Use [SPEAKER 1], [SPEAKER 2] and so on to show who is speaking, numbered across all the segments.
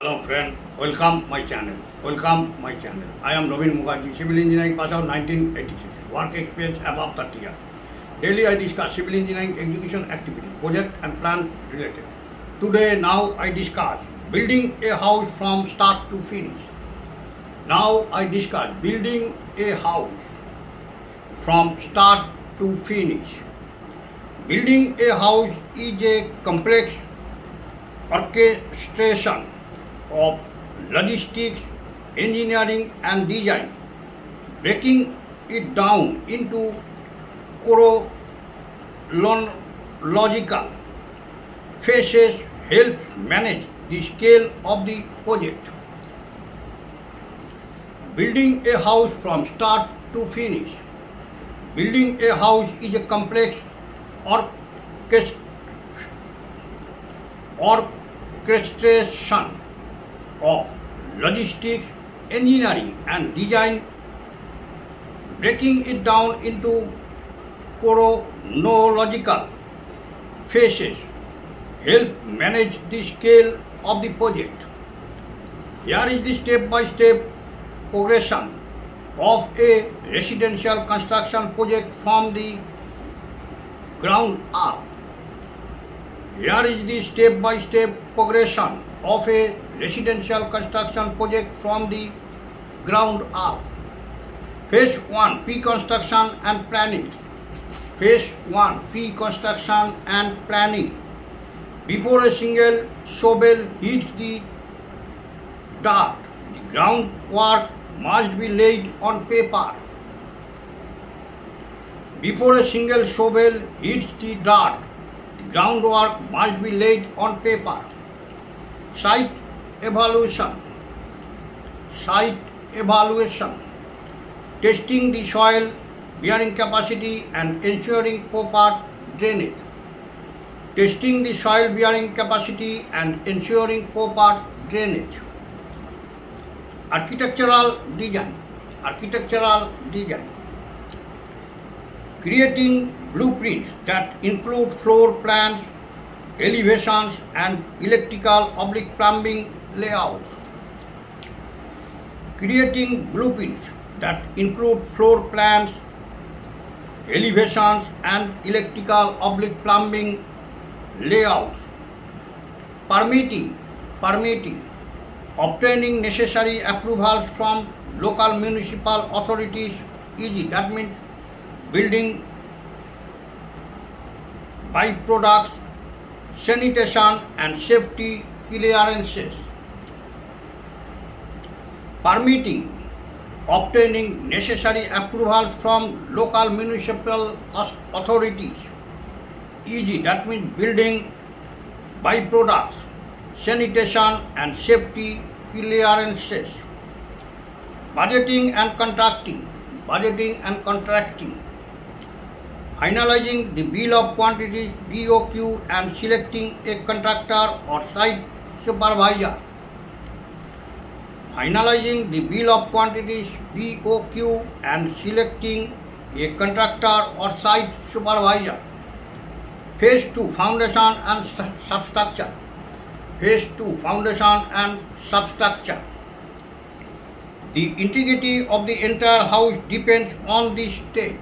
[SPEAKER 1] Hello friend, welcome my channel. Welcome my channel. I am Robin Mukherjee, civil engineering pass out 1986. Work experience above 30 years. Daily I discuss civil engineering execution activity, project and plan related. Today now I discuss building a house from start to finish. Now I discuss building a house from start to finish. Building a house is a complex orchestration of logistics, engineering and design. Breaking it down into chronological phases helps manage the scale of the project. Building a house from start to finish. Building a house is a complex orchestration of logistics, engineering and design. Breaking it down into chronological phases help manage the scale of the project. Here is the step-by-step progression of a residential construction project from the ground up. Here is the step-by-step progression of a residential construction project from the ground up. Phase 1, pre-construction and planning. Phase 1, pre-construction and planning. Before a single shovel hits the dirt, the groundwork must be laid on paper. Before a single shovel hits the dirt, the groundwork must be laid on paper. Site evaluation. Site evaluation. Testing the soil bearing capacity and ensuring proper drainage. Testing the soil bearing capacity and ensuring proper drainage. Architectural design. Architectural design. Creating blueprints that include floor plans, elevations and electrical/plumbing layouts. Creating blueprints that include floor plans, elevations and electrical/plumbing layouts. Permitting. Obtaining necessary approvals from local municipal authorities, e.g. that means building byproducts, sanitation and safety clearances. Permitting. Obtaining necessary approvals from local municipal authorities, e.g. that means building byproducts, sanitation and safety clearances. Budgeting and contracting. Finalizing the bill of quantities BOQ and selecting a contractor or site supervisor. Finalizing the bill of quantities BOQ and selecting a contractor or site supervisor. Phase 2, foundation and substructure. Phase 2, foundation and substructure. The integrity of the entire house depends on this stage.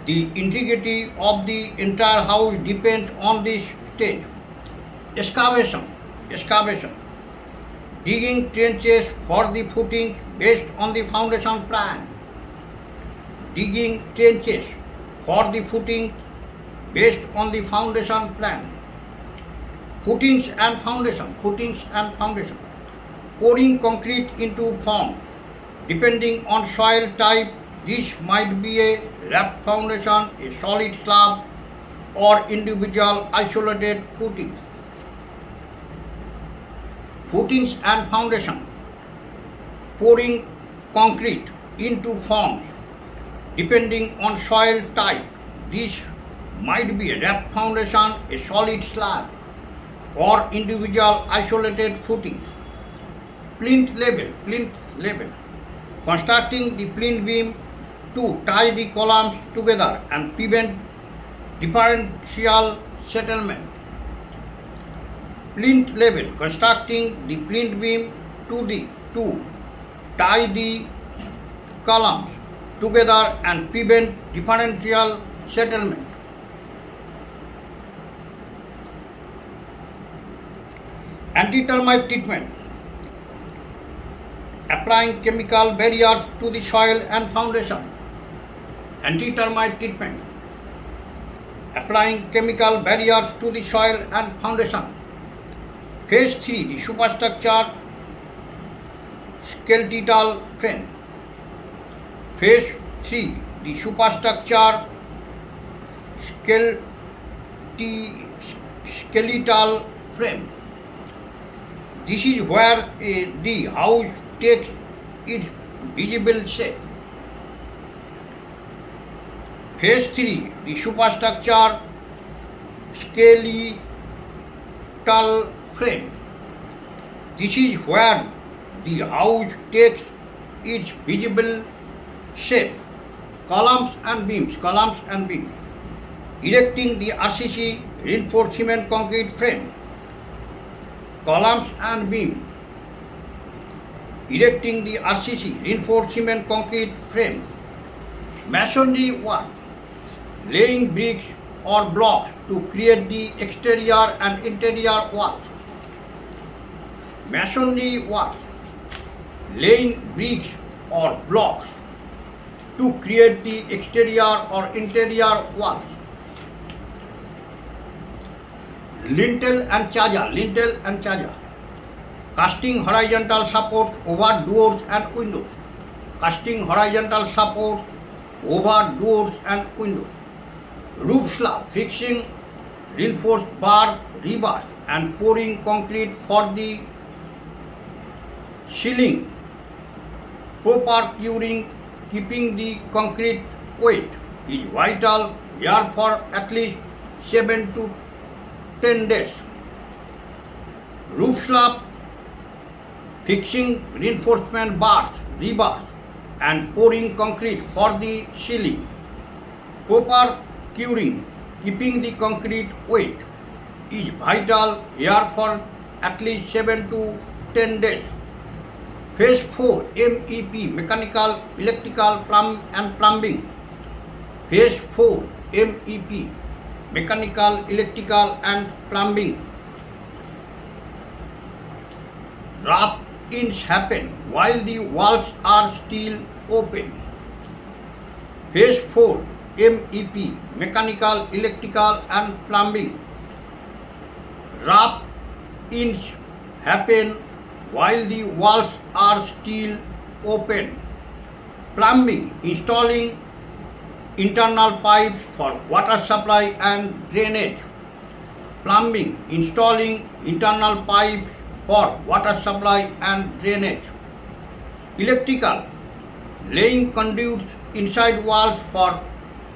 [SPEAKER 1] The integrity of the entire house depends on this stage. Excavation. Digging trenches for the footings based on the foundation plan. Digging trenches for the footings based on the foundation plan. Footings and foundation. Pouring concrete into form. Depending on soil type, this might be a wrapped foundation, a solid slab, or individual isolated footings. Footings and foundation. Pouring concrete into forms. Depending on soil type, this might be a wrapped foundation, a solid slab, or individual isolated footings. Plinth level. Constructing the plinth beam to tie the columns together and prevent differential settlement. Plinth level, constructing the plinth beam to tie the columns together and prevent differential settlement. Anti-termite treatment, applying chemical barriers to the soil and foundation. Anti-termite treatment, applying chemical barriers to the soil and foundation. Phase 3, the superstructure skeletal frame. Phase 3, the superstructure skeletal frame. This is where the house takes its visible shape. Phase 3, the superstructure skeletal frame. This is where the house takes its visible shape. Columns and beams. Erecting the RCC reinforced cement concrete frame. Columns and beams. Erecting the RCC reinforced cement concrete frame. Masonry work, laying bricks or blocks to create the exterior and interior walls. Masonry work, laying bricks or blocks to create the exterior or interior walls. Lintel and charger, casting horizontal supports over doors and windows. Casting horizontal supports over doors and windows. Roof slab, fixing reinforced bar rebars and pouring concrete for the ceiling. Proper curing, keeping the concrete wet is vital here for at least 7 to 10 days. Roof slab, fixing reinforcement bars, rebars and pouring concrete for the ceiling. Proper curing, keeping the concrete wet is vital here for at least 7 to 10 days. Phase 4, MEP, mechanical, electrical, plumbing. Phase 4, MEP, mechanical, electrical and plumbing. Rub-ins happen while the walls are still open. Phase 4, MEP, mechanical, electrical and plumbing. Rub-ins happen while the walls are still open. Plumbing, installing internal pipes for water supply and drainage. Plumbing, installing internal pipes for water supply and drainage. Electrical, laying conduits inside walls for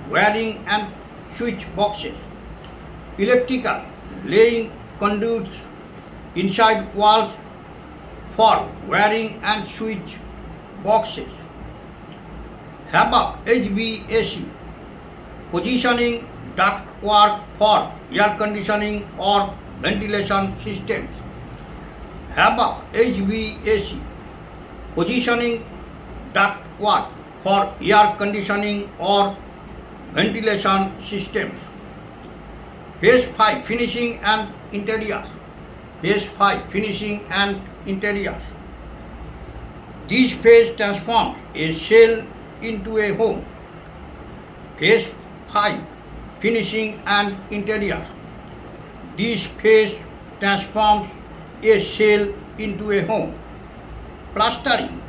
[SPEAKER 1] wiring and switch boxes. Electrical, laying conduits inside walls for wiring and switch boxes. HVAC, HVAC, positioning ductwork for air conditioning or ventilation systems. HVAC, HVAC, positioning ductwork for air conditioning or ventilation systems. Phase 5, finishing and interiors. Phase 5, finishing and interiors. This phase transforms a shell into a home. Phase 5, finishing and interiors. This phase transforms a shell into a home. Plastering,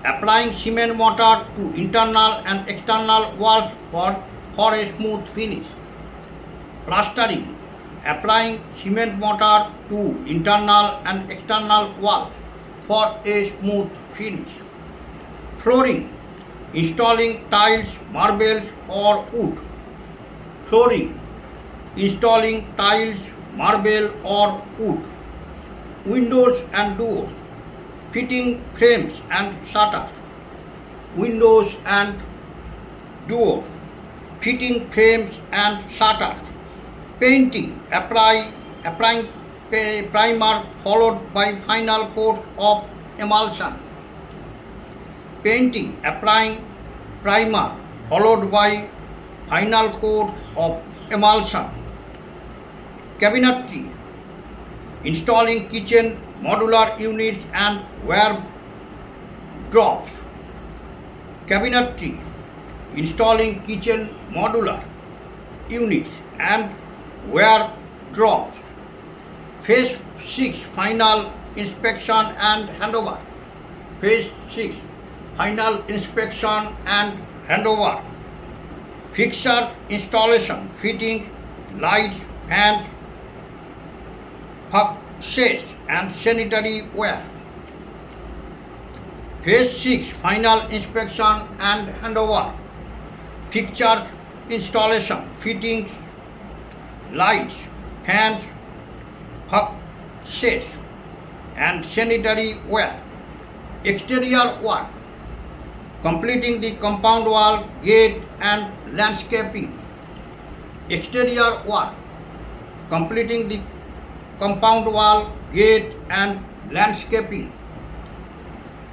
[SPEAKER 1] applying cement mortar to internal and external walls for a smooth finish. Plastering, applying cement mortar to internal and external walls for a smooth finish. Flooring, installing tiles, marbles or wood. Flooring, installing tiles, marble or wood. Windows and doors, fitting frames and shutters. Windows and doors, fitting frames and shutters. Painting, apply applying primer followed by final coat of emulsion. Painting, applying primer followed by final coat of emulsion. Cabinetry, installing kitchen modular units and wardrobes. Cabinetry, installing kitchen modular units and wardrobes. Phase 6, final inspection and handover. Phase 6, final inspection and handover. Fixture installation, fitting, lights, fans, faucets and sanitary ware. Phase 6, final inspection and handover. Fixture installation, fittings, lights, fans, faucets and sanitary ware. Exterior work, completing the compound wall, gate and landscaping. Exterior work, completing the compound wall, gate and landscaping.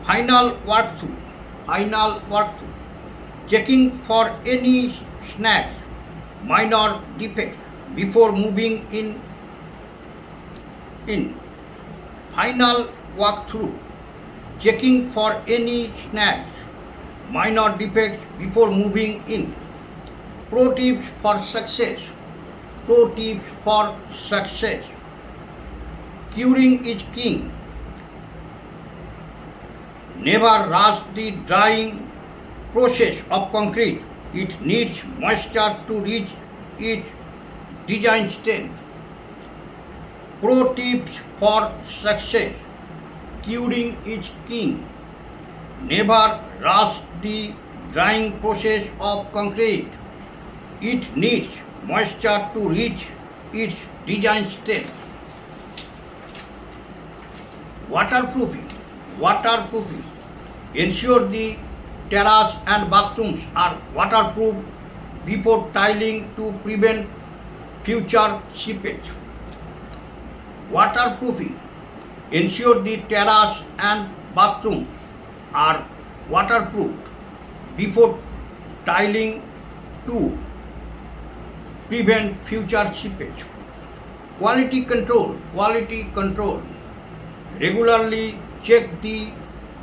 [SPEAKER 1] Final walkthrough, checking for any snags, minor defects before moving in. Final walkthrough, checking for any snags, minor defects before moving in. Pro tips for success. Curing is king. Never rush the drying process of concrete. It needs moisture to reach its design strength. Pro tips for success. Curing is king. Never rush the drying process of concrete. It needs moisture to reach its design strength. Waterproofing. Ensure the terrace and bathrooms are waterproof before tiling to prevent future seepage. Waterproofing. Ensure the terrace and bathrooms are waterproof before tiling to prevent future seepage. Quality control. Regularly check the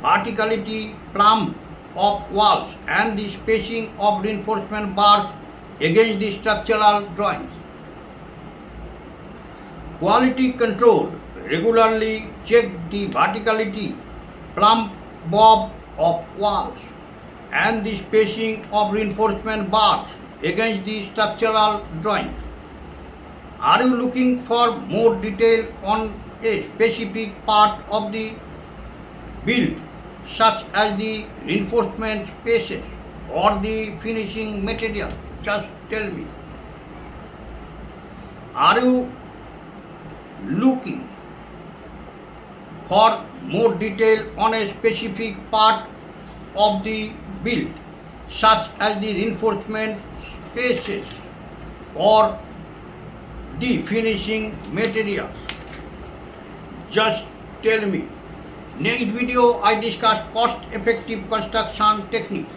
[SPEAKER 1] verticality plumb of walls and the spacing of reinforcement bars against the structural drawings. Quality control. Regularly check the verticality plumb of walls and the spacing of reinforcement bars against the structural drawings. Are you looking for more detail on a specific part of the build, such as the reinforcement spaces or the finishing material? Just tell me. Are you looking for more detail on a specific part of the build, such as the reinforcement spaces or the finishing materials? Just tell me. Next video I discuss cost-effective construction techniques.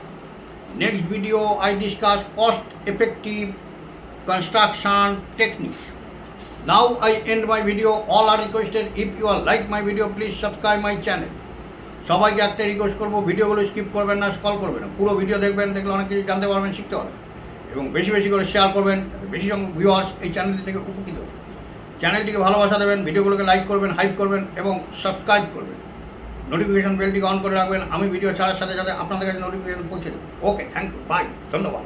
[SPEAKER 1] Now I end my video. All are requested. If you are like my video, please subscribe my channel. সবাইকে একটা request করবো, ভিডিওগুলো skip করবেন না, scroll করবেন না, পুরো video দেখবেন, দেখলে অনেক কিছু জানতে পারবেন, শিখতে পারবেন এবং বেশি বেশি করে শেয়ার করবেন, বেশি সংখ্যক ভিউয়ার্স এই চ্যানেলটি থেকে উপকৃত হবে। চ্যানেলটিকে ভালোবাসা দেবেন, ভিডিওগুলোকে লাইক করবেন, হাইপ করবেন এবং সাবস্ক্রাইব করবেন। নোটিফিকেশন বেলটিকে অন করে রাখবেন। আমি ভিডিও ছাড়ার সাথে সাথে আপনাদের কাছে নোটিফিকেশন পৌঁছে দেবো। ওকে, থ্যাংক ইউ, বাই, ধন্যবাদ।